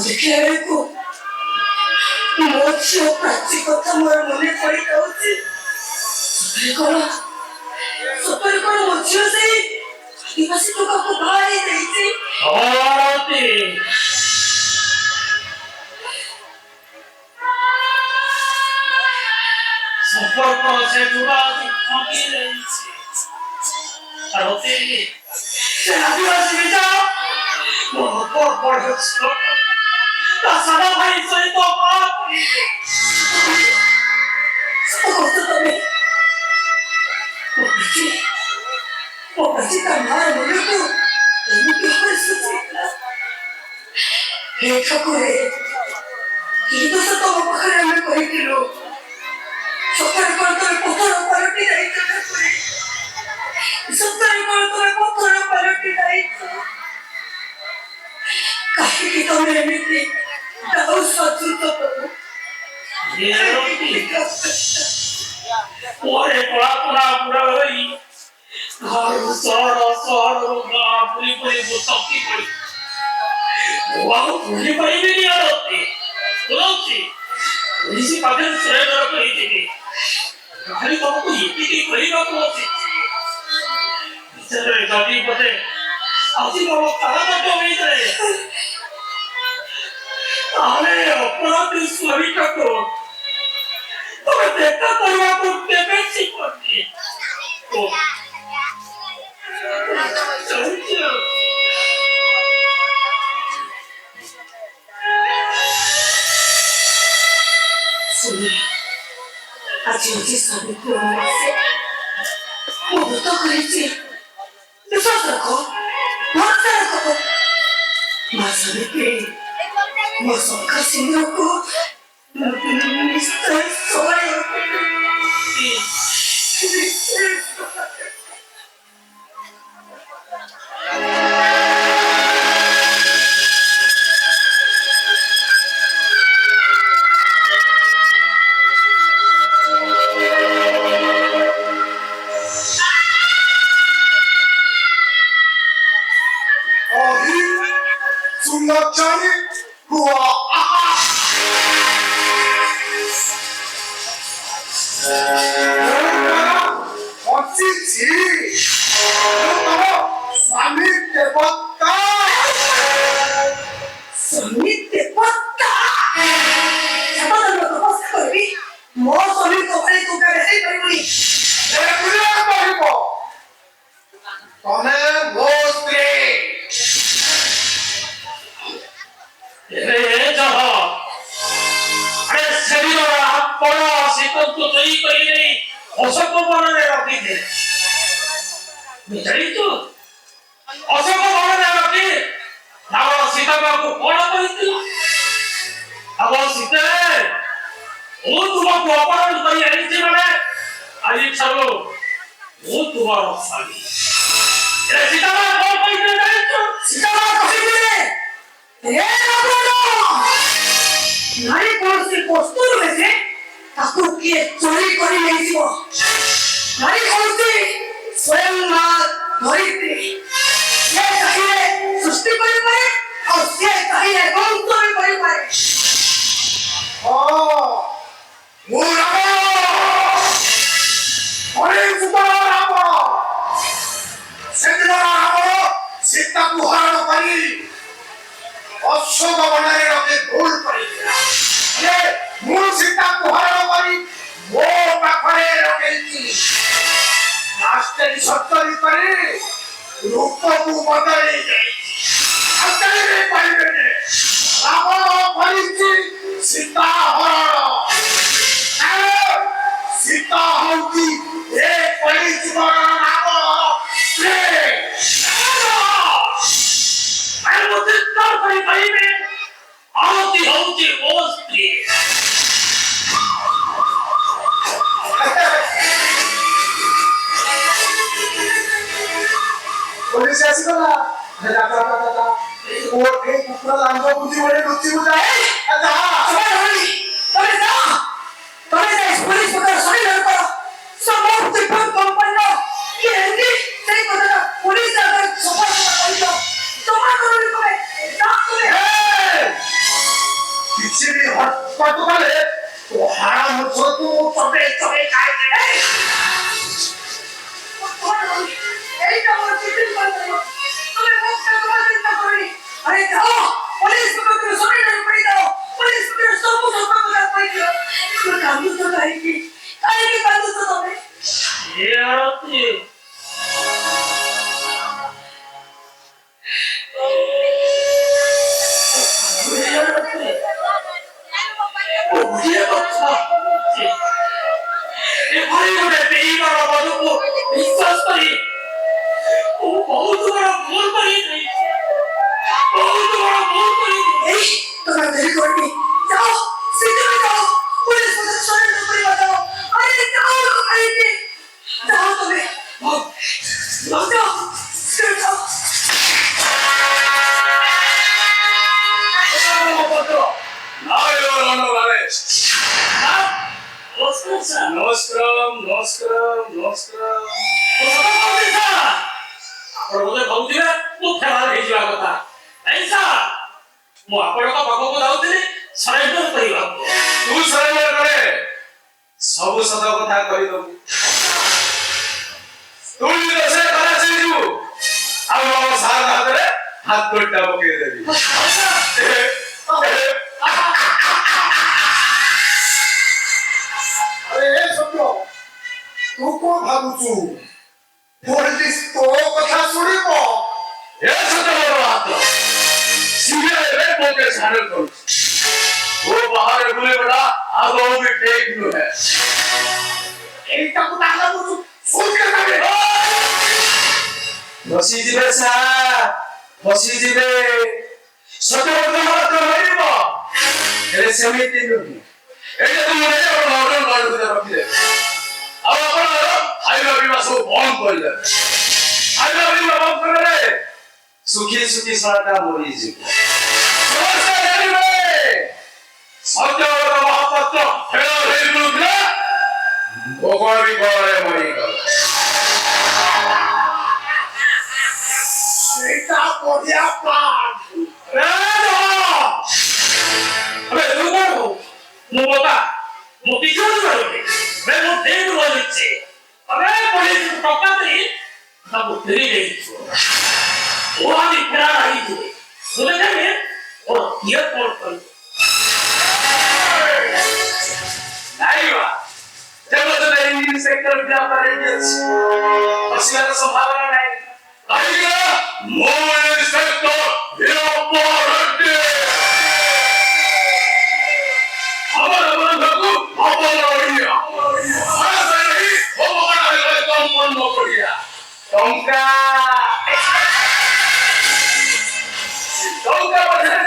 ଦେଖିଲା ବେଳକୁ ମୋ ଝିଅ ପ୍ରାଚୀ କଥା ମୋର ମନେ ପଡ଼ିଯାଉଛି। ସତରେ କଣ ମୋ ଝିଅ ସେଇ ଆଦିବାସୀ ଟୋକାକୁ ବାହା ହେଇଯାଇଛି? ସମ୍ପର୍କ ସେ ଥକି ଯାଇଛି। ସେ ଆଦିବାସୀ ବିଜା ମୋ ବଡ଼ ଝିଅ ତା ସାନ ଭାଇ ସହିତ ମୋ ପ୍ରାଚୀ ତା ମାର ମନକୁ ଏମିତି ଭାବରେ ସୁଝେଇଥିଲା। ହେ ଠାକୁର, କି ଦୋଷ ତମ ପାଖରେ ଆମେ କହିଥିଲୁ? ସତରେ କଣ ତମେ ପଥର ପାଲଟି ଯାଇଛ ଠାକୁରେ? ସତରେ କଣ ତମେ ପଥର ପାଲଟି ଯାଇଛ? କାହିଁକି ତମେ ଏମିତି ଦାଉ ସଚୁତ କର? ପରେ କଳାପଣା ବୁଢ଼ା ହୋଇ ଘରୁ ସହରରୁ ଗାଁ ବୁଲି ଥକି ପଡି ମୁଁ ଆଉ ଭୁଲି ପାରିବିନି। ଆରତି ପୋଲିସ ପାଖରେ ଶ୍ରେୟ କହିଥିଲି ଖାଲି ତମକୁ ଏତିକି କହିବାକୁ ବସିଛି। ଯଦି ବୋଧେ ଆଜି ମୋର କାରବାଟ ହୋଇଯାଏ ତାହେଲେ ଅପରାଧୀ ସ୍ୱାମୀଟାକୁ ତମେ ଦେଖା କରିବାକୁ କେବେ ଶିଖନ୍ତି? ଆଜି ହଉଛି ସାବିତ୍ରୀ ଅମାବାସ୍ୟା। ମୁଁ ବ୍ରତ କରିଛି। ବିଶ୍ୱାସ ରଖ, ଭରସା ରଖ। ମା ସାବିତ୍ରୀ ମୋ ଶଙ୍ଖା ସିନ୍ଦୁରକୁ ନିଶ୍ଚୟ ସହାୟ ଅଶୋକ ବନରେ ରଖିଥିଲେ। ଅଶୋକ ବନରେ ରଖି ରାବଣ ସୀତାଙ୍କୁ କଣ କହିଥିଲା? ଆଉ ସୀତା, ମୁଁ ତୁମକୁ ଅପହରଣ କରି ଆଣିଛି ମାନେ ଆଜିଠାରୁ ମୁଁ ତୁମର ସ୍ୱାମୀ। ସୀତା କଣ କହିଥିଲେ ଜାଣିଛ? ସୀତା କହିଥିଲେ, ହେ ରାବଣ, ନାରୀ କୌଣସି ବସ୍ତୁ ନୁହେଁ ଯେ ତାକୁ କିଏ ଚୋରି କରି ନେଇଯିବ। ନାରୀ କୌଣସି ସ୍ୱୟଂ ମା ଧରିତ୍ରୀ। ସେ ଚାହିଁଲେ ସୃଷ୍ଟି କରିପାରେ, ଆଉ ସେ ଚାହିଁଲେ ଧ୍ୱଂସ ବି କରିପାରେ। ସୀତାକୁ ହରଣ କରି ଅଶୋକ ବନରେ ରଖି ଭୁଲ କରିଥିଲା। ମୁଁ ସୀତାକୁ ହରଣ କରି ମୋ ପାଖରେ ରଖେଇଛି। ସତରୀ କରି ରୂପକୁ ବଦଳେଇ ଯାଇଛି। ପାରିବେନି। ରାବଣ କରିଛି ସୀତା ହରଣ। ସୀତା ହଉଛି ଏ ପରି ଜୀବନ ରାବଣ। ଆଳତୀ ହଉଛି ମୋ ସ୍ତ୍ରୀ। ପୋଲିସ ଆସିଗଲା। କୁକୁର ଲାଙ୍ଗ ବୁଝି ଗୋଟେ ଲୁଚି ବୁଝାଏ। ନମସ୍କାର ମୁଁ ସତ କହୁଛି ସାର୍ ଆପଣ ବୋଧେ ଭାବୁଥିବେ ମୁଁ ଫେରାର ହେଇଯିବା କଥା ନାଇଁ ସାର୍ ମୁଁ ଆପଣଙ୍କ ପାଖକୁ ଯାଉଥିଲି ସରେଣ୍ଡର କରିବାକୁ ତୁ ସରେଣ୍ଡର କରେ ସବୁ ସତ କଥା କହିଦବୁ ତୁ ଯଦି ସେ ଖରା ଯିବୁ ଆଉ ଆମ ସାର ହାତରେ ହାତ ଗୋଟା ପକେଇଦେବି अरे सत्य तू को भाबुचु पुलिस तो कथा सुनिबो ଏ ସତ ମୋର ହାତ ସିଏ ଏବେ ମୋତେ ସାର କରୁଛି वो बाहर बुले बड़ा अब वो भी ठीक नु है एटा को ताला बुचु सुन के करे बसी जिबे सा बसी जिबे सत बड़ मात्र होइबो एले समिति नु एटा तुम रे ऑर्डर कर दे रखिले अब अपन खाइबा पिबा सब बंद कर दे खाइबा पिबा बंद कर रे सुखी सुखी साटा मोरी जी नमस्कार रे सत्य बड़ महापात्र हेला रे रुद्र भगवान गरे मरी गल एटा कोडिया पान रे अबे तू कौन हो ମୁଁ ବତା ମୁଁ କିଛି କରିପାରୁନି ବେ ମୁଁ ଦେଇକୁ ବୋଲିଛି अबे पुलिस टका ଦେଇ ତାକୁ ଫେରି ଦେଇଛୁ ଓ ଆଜି ଫେରାର ହେଇଛୁ ତୁମେ ଜାଣେ ଓ କିଏ କଣ କରିବ ନାଇବା ଜଗତ ରେ ସେକ୍ଟର ବ୍ୟାପାର ହେଇଛି ଅସିବାର ସମ୍ଭାବନା ନାହିଁ କାହିଁକି ମୋ ସେକ୍ଟର ବ୍ୟାପାର ଆମର ବନ୍ଧକୁ ଅବଲ ଓଡ଼ିଆ ଆରେ ନାହିଁ ଭଗବାନ ହେଲେ କମ ମନ ପଡ଼ିଆ ଟଙ୍କା ପଛରେ